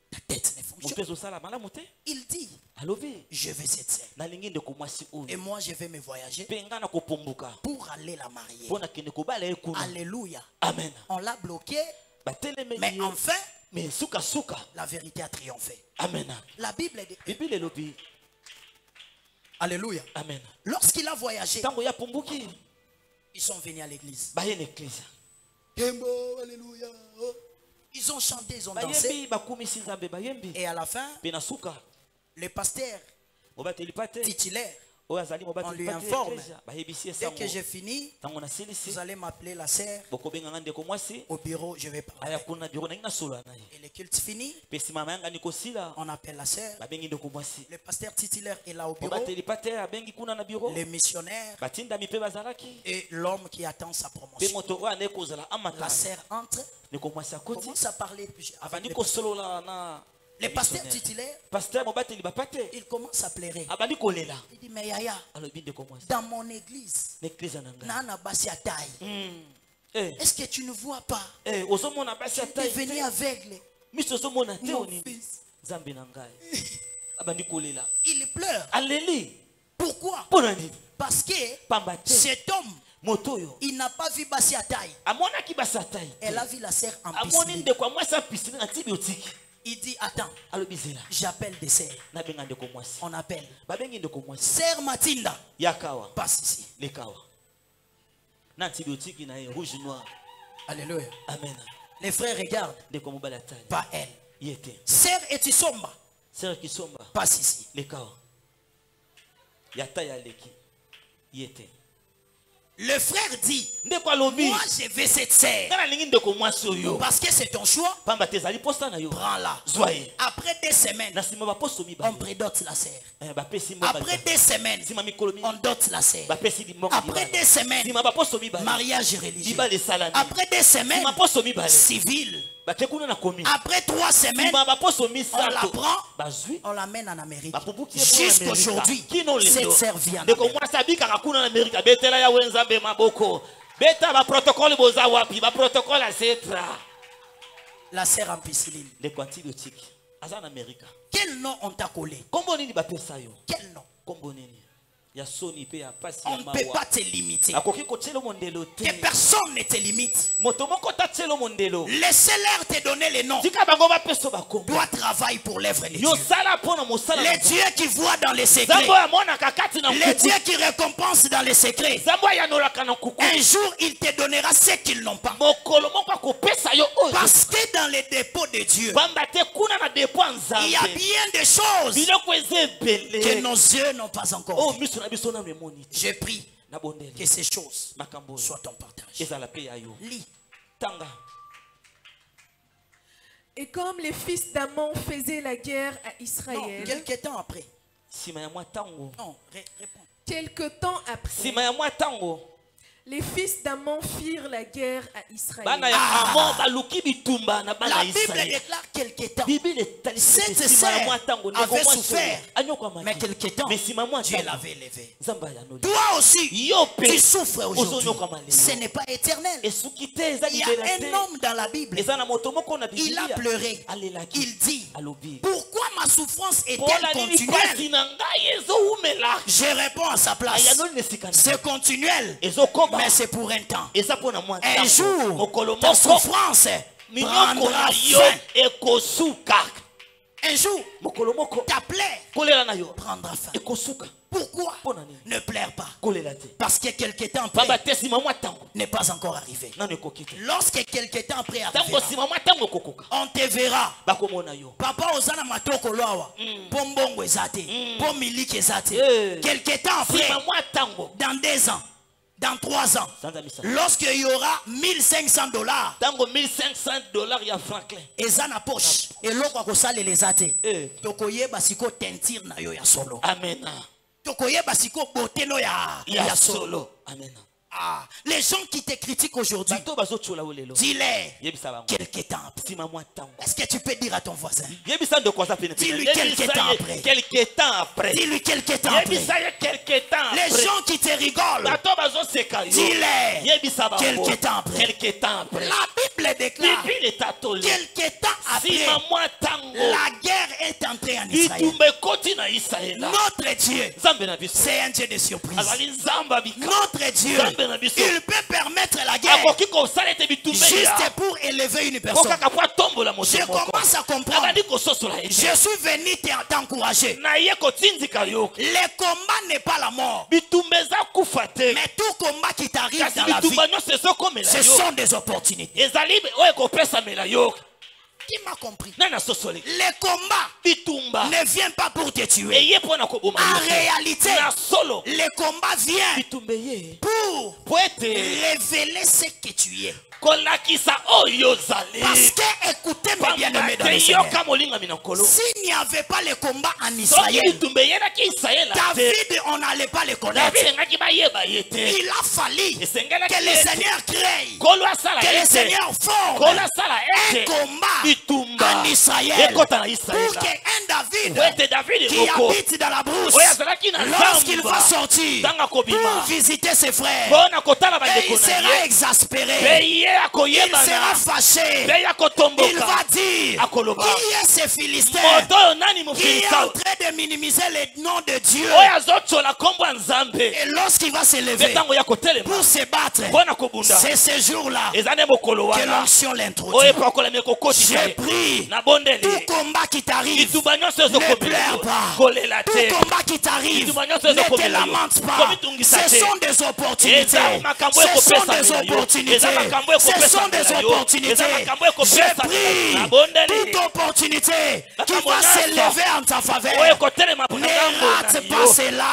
ta tête ne fonctionne. Il dit, je vais cette sœur. Et moi je vais me voyager pour aller la marier. Alléluia. Amen. On l'a bloqué. Mais enfin, la vérité a triomphé. Amen. La Bible dit. Alléluia. Amen. Lorsqu'il a voyagé, ils sont venus à l'église. Alléluia. Ils ont chanté, ils ont dansé. Et à la fin, le pasteur titulaire, on lui informe, dès que j'ai fini, vous allez m'appeler la sœur au bureau, je vais parler. Et le culte fini, on appelle la sœur. Le pasteur titulaire est là au bureau. Les missionnaires et l'homme qui attend sa promotion. La sœur entre, commence à parler avec le pasteur titulaire, il commence à pleurer. Il dit, mais Yaya, dans mon église, Nana Basi a taille. Est-ce que tu ne vois pas? Tu es venu aveugle. Mon fils. Il pleure. Pourquoi? Parce que cet homme, il n'a pas vu Basi à taille. Elle a vu la sœur en piscine. Il dit, attends, j'appelle des sœurs. On appelle. Sœur Matinda, passe ici. Alléluia. Amen. Les frères regardent. Pas elle. Sœur Etisomba, passe ici. Le frère dit, moi je vais cette sœur. Parce que c'est ton choix. Prends-la. Après 2 semaines, on prédote la sœur. Après 2 semaines, on dote la sœur. Après 2 semaines, mariage religieux. Après 2 semaines, civil. Après 3 semaines, on la prend, on l'amène en Amérique. Jusqu'aujourd'hui, cette sœur vient. La sœur en piscine. Quel nom on t'a collé? Quel nom? On ne peut pas te limiter. Que personne ne te limite. Laissez-leur te donner les noms. Dois travailler pour l'œuvre de Dieu. Les dieux qui voient dans les secrets. Les dieux qui récompensent dans les secrets. Un jour, il te donnera ce qu'ils n'ont pas. Parce que dans les dépôts de Dieu, il y a bien des choses que nos yeux n'ont pas encore vues. Je prie que ces choses soient ton partage. Lis. Et comme les fils d'Amon faisaient la guerre à Israël. Non, quelque temps après. Non, quelque temps après. Les fils d'Ammon firent la guerre à Israël. La Bible déclare quelque temps. Cette sœur avait souffert, mais quelque temps, Dieu l'avait élevé. Toi aussi, tu souffres aujourd'hui. Ce n'est pas éternel. Il y a un homme dans la Bible. Il a pleuré. Il dit, pourquoi ma souffrance est-elle continuelle? Je réponds à sa place. C'est continuel. Mais c'est pour un temps. Un jour, ta souffrance prendra fin. Un jour, ta plaie prendra fin. Pourquoi ne pleure pas? Parce que quelque temps après n'est pas encore arrivé. Lorsque quelque temps après arrivera, on te verra. Papa ozana matoko loawa, pombongo ezate, pomiliki ezate. Quelque temps après, dans 2 ans, dans 3 ans, lorsqu'il y aura $1500, il y a Franklin. Et ça na poche. Et l'autre a ça les athées. Tokoye basiko tentir na yo ya solo. Amen. Tokoye basiko beauté no ya solo. Amen. Ah, les gens qui te critiquent aujourd'hui, dis-les quelque temps après. Est-ce que tu peux dire à ton voisin? Dis-lui quelque temps après. Dis-lui quelque temps après. Les gens qui te rigolent, dis-les quelque temps après. La Bible déclare quelque temps après, la guerre est entrée en Israël. Notre Dieu, c'est un Dieu de surprise. Notre Dieu, il peut permettre la guerre juste pour élever une personne. Je commence à comprendre. Je suis venu t'encourager. Le combat n'est pas la mort. Mais tout combat qui t'arrive dans la vie, ce sont des opportunités. Qui m'a compris? Le combat ne vient pas pour te tuer. En réalité, le combat vient pour révéler ce que tu es. Parce que, écoutez-moi bien aimés dans le Seigneur, s'il n'y avait pas le combat en Israël, David, on n'allait pas le connaître. Il a fallu que le Seigneur crée, que le Seigneur forme un combat en Israël, pour qu'un David qui habite dans la brousse, lorsqu'il va sortir pour visiter ses frères, et il sera exaspéré, il sera fâché, il va dire, qui est ce Philistin qui est en train de minimiser le nom de Dieu? Et lorsqu'il va se lever pour se battre, c'est ce jour-là que l'onction l'introduit. J'ai pris, tout combat qui t'arrive, ne pleure pas. Tout combat qui t'arrive, ne te lamente pas. Ce sont des opportunités. Ce sont des opportunités. Ce sont des opportunités. J'ai pris toute opportunité qui va s'élever en ta faveur. Ne rate pas cela.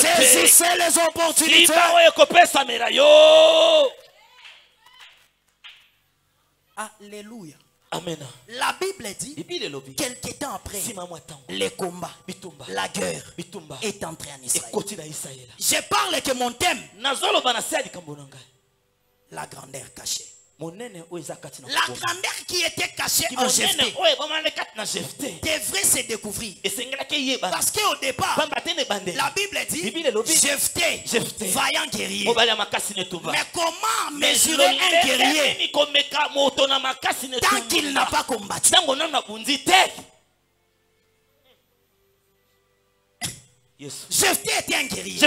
Saisissez les opportunités. Alléluia. Amen. La Bible dit, quelque temps après, les combats, la guerre est entrée en Israël. Je parle que mon thème, la grandeur cachée. La grandeur qui était cachée en Jephthé devrait se découvrir. Parce qu'au départ, la Bible dit Jephthé, vaillant guerrier. Mais comment mesurer un guerrier tant qu'il n'a pas combattu? Jephthé était un guerrier.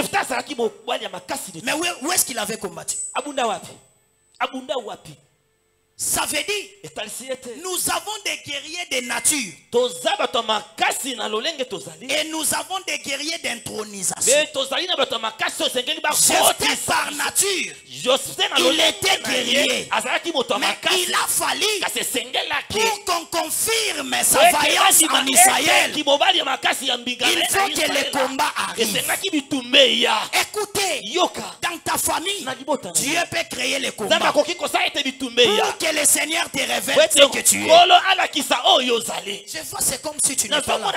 Mais où est-ce qu'il avait combattu? Ça veut dire, nous avons des guerriers de nature et nous avons des guerriers d'intronisation. Jephthé par nature, il était guerrier, mais il a fallu pour qu'on confirme sa vaillance en Israël. Il faut que le combat arrive. Écoutez, dans ta famille, Dieu peut créer le combat pour que le Seigneur te révèle ce que tu es. Je vois, c'est comme si tu n'es pas là.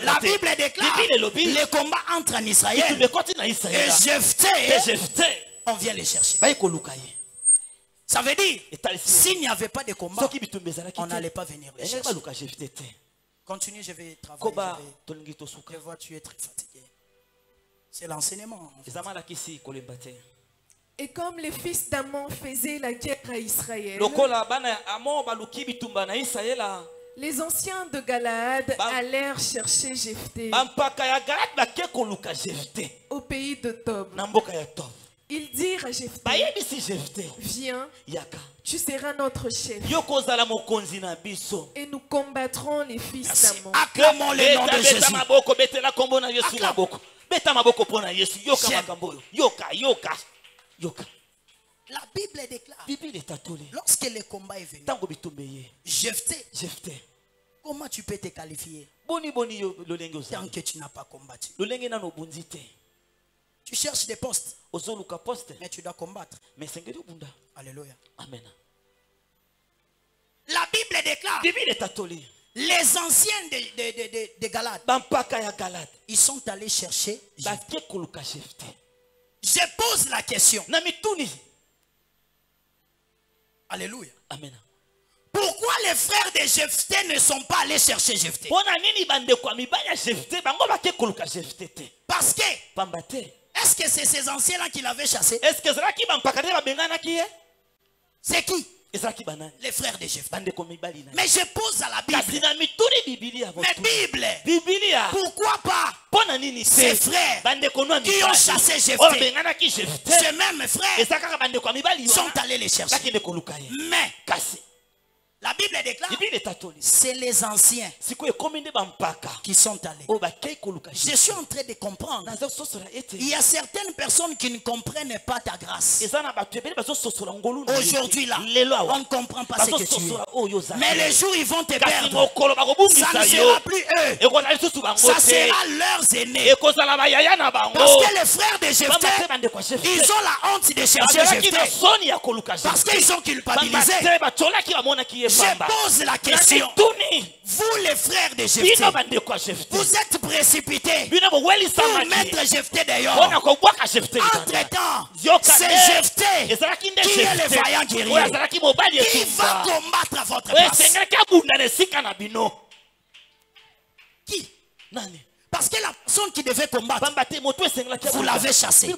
La Bible déclare, le combat entre en Israël. Et Jephthé on vient les chercher. Ça veut dire, s'il n'y avait pas de combat, on n'allait pas venir les chercher. Continue, je vais travailler. Je vois, tu es très fatigué. C'est l'enseignement. Et comme les fils d'Ammon faisaient la guerre à Israël, les anciens de Galaad allèrent chercher Jephthé au pays de Tob. Ils dirent à Jephthé, viens, tu seras notre chef et nous combattrons les fils d'Ammon. Acclamons le nom de Jésus. La Bible déclare, lorsque le combat est venu, Jephthé, comment tu peux te qualifier tant que tu n'as pas combattu? Tu cherches des postes, mais tu dois combattre. Alléluia. Amen. La Bible déclare, les anciens de Galade, ils sont allés chercher Jephthé. Je pose la question. Alléluia. Amen. Pourquoi les frères de Jephthé ne sont pas allés chercher Jephthé? Parce que est-ce que c'est ces anciens-là qui l'avaient chassé? C'est qui? Les frères de Jephthé. Mais je pose à la Bible. Mais Bible, pourquoi pas ces frères qui ont chassé Jephthé, ces mêmes frères sont allés les chercher? Mais la Bible déclare, c'est les anciens qui sont allés. Je suis en train de comprendre. Il y a certaines personnes qui ne comprennent pas ta grâce. Aujourd'hui là, on ne comprend pas ce que tu es. Mais les jours ils vont te perdre. Ça ne sera plus eux. Ça sera leurs aînés. Parce que les frères de Jephthé, ils ont la honte de chercher Jephthé. Parce qu'ils sont culpabilisés. Je pose la question. Vous les frères de Jephthé, vous êtes précipités pour mettre Jephthé dehors. Entre temps, c'est Jephthé qui est le vaillant guerrier qui va combattre à votre place. Qui? Parce que la personne qui devait combattre, vous l'avez chassé.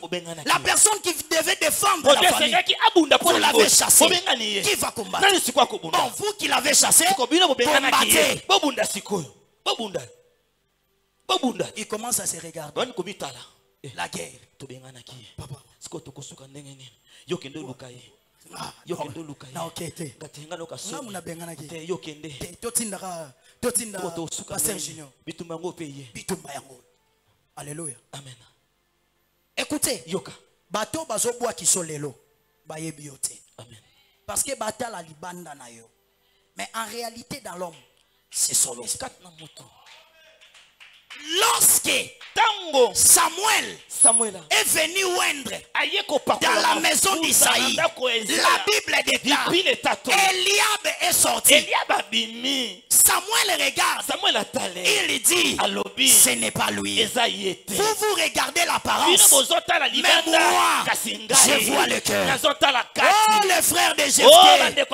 La personne qui devait défendre la famille, vous l'avez chassé. Qui va combattre? Bon, vous qui l'avez chassé, combattez. Il commence à se regarder. La guerre. Papa. Alléluia. Amen. Écoutez, bateau bazoboa qui sont lelo bayebi yote. Amen. Parce que bata la libanda na yo. Mais en réalité dans l'homme, c'est solo. Lorsque Samuel est venu oindre dans la maison d'Isaïe, la Bible déclare, Eliab est sorti. Samuel regarde, il dit, ce n'est pas lui. Vous regardez l'apparence, mais moi, je vois le cœur. Oh, les frères de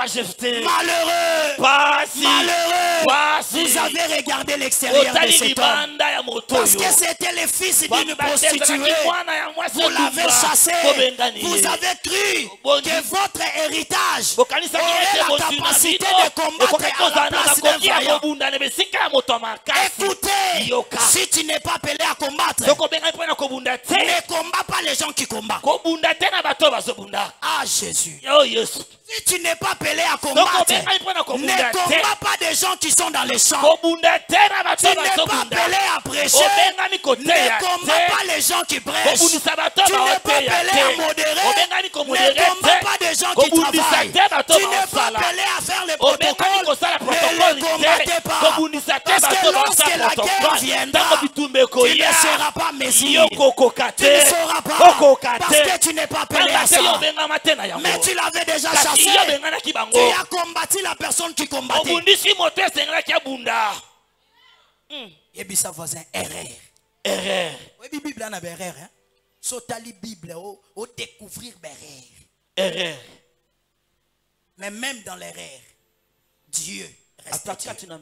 Jephthé, malheureux, vous avez regardé l'extérieur de cet homme. Parce que c'était le fils d'une prostituée. Vous l'avez chassé. Vous avez cru que votre héritage aurait la capacité de combattre à la place d'un vaillant. Écoutez, si tu n'es pas appelé à combattre, ne combat pas les gens qui combattent. Ah Jésus. Si tu n'es pas appelé à combattre, ne combat pas des gens qui sont dans les champs. Tu n'es pas appelé à prêcher. Ne combat pas les gens qui prêchent. Tu n'es pas appelé à modérer. Ne combat pas des gens qui travaillent. Tu n'es pas appelé à faire les protocoles. Ne les combattez pas. Parce que lorsque la guerre viendra, tu ne seras pas messie. Tu ne sauras pas. Parce que tu n'es pas appelé à ça. Mais tu l'avais déjà chassé. Tu as combattu la personne qui combattait. Et puis ça voisin erreur. Oui, Bible en a erreur. So tali Bible au découvert découvrir mes rêves. Erreur. Mais même dans l'erreur, Dieu reste Dieu. La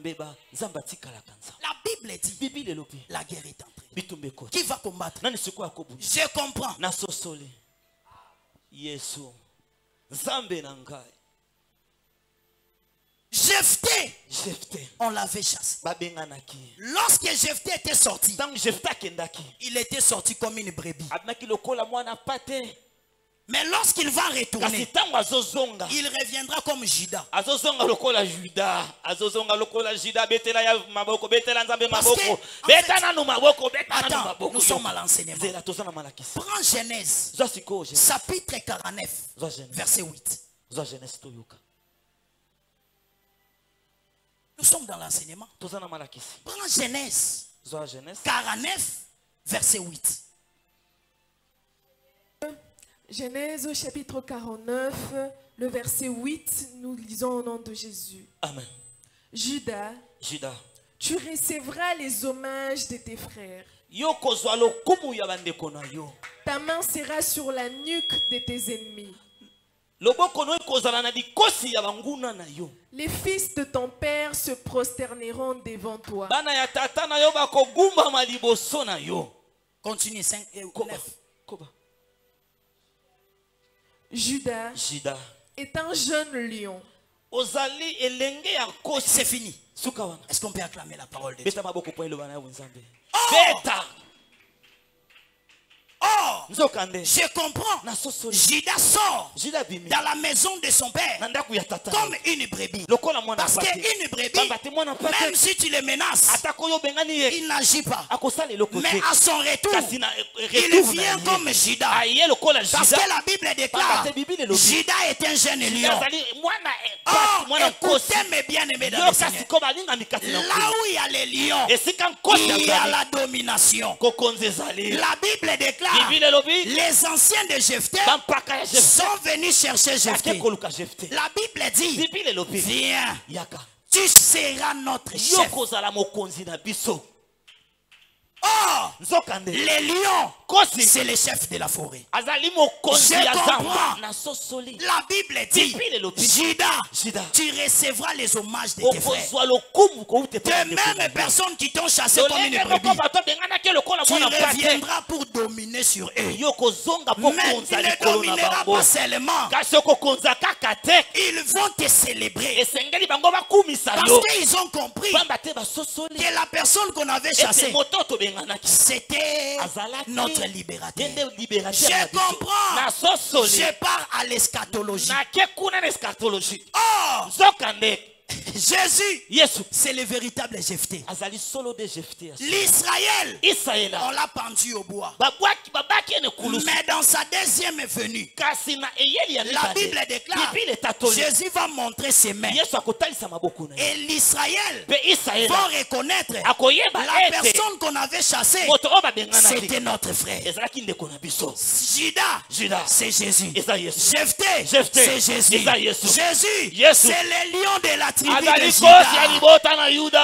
Bible dit, la guerre est entrée. Qui va combattre? Je comprends. Jephthé, on l'avait chassé. Lorsque Jephthé était sorti, il était sorti comme une brebis. Mais lorsqu'il va retourner, il reviendra comme Judas. Attends, nous sommes à l'enseignement. Prends Genèse, chapitre 49, verset 8. Nous sommes dans l'enseignement. Prends Genèse 49, verset 8. Genèse au chapitre 49, le verset 8, nous lisons au nom de Jésus. Amen. Judas, tu recevras les hommages de tes frères. Ta main sera sur la nuque de tes ennemis. Les fils de ton père se prosterneront devant toi. Continue, 5 et 9. Judas est un jeune lion. C'est fini. Est-ce qu'on peut acclamer la parole de Dieu? Oh, je comprends. Judas sort dans la maison de son père comme une brebis. Parce qu'une brebis, même si tu les menaces, il n'agit pas. Mais à son retour, il vient comme Judas. Parce que la Bible déclare, Judas est un jeune lion. Oh, écoutez mes bien-aimés dans le Seigneur. Là où il y a les lions, il y a la domination. La Bible déclare, les anciens de Jephthé sont venus chercher Jephthé. La Bible dit, viens, tu seras notre chef. Oh, les lions, c'est les chefs de la forêt. Je comprends. La Bible dit, Judas, tu recevras les hommages de tes frères. De même personnes qui t'ont chassé comme une brebis, tu reviendras pour dominer sur eux. Mais il ne dominera pas seulement, ils vont te célébrer. Parce qu'ils ont compris que la personne qu'on avait chassée, c'était notre libérateur. Je comprends. Je pars à l'eschatologie. Oh, Jésus, c'est le véritable Jephthé. L'Israël, on l'a pendu au bois. Mais dans sa deuxième venue, la Bible déclare, Jésus va montrer ses mains. Et l'Israël va reconnaître la personne qu'on avait chassée. C'était notre frère. Judas, c'est Jésus. Jephthé, c'est Jésus. Jésus, c'est le lion de la tribu de Juda.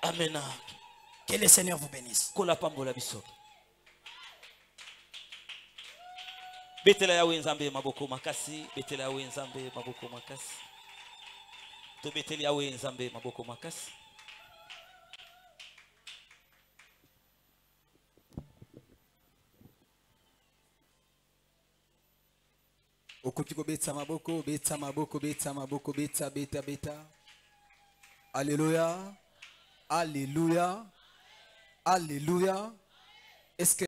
Amen. Que le Seigneur vous bénisse. Betela ya wenzambe maboko makasi, betela ya wenzambe maboko makasi. To betela ya wenzambe maboko makasi. Okutiko betsa maboko, betsa maboko, betsa maboko, betsa beta beta. Alléluia. Alléluia. Alléluia. Est-ce que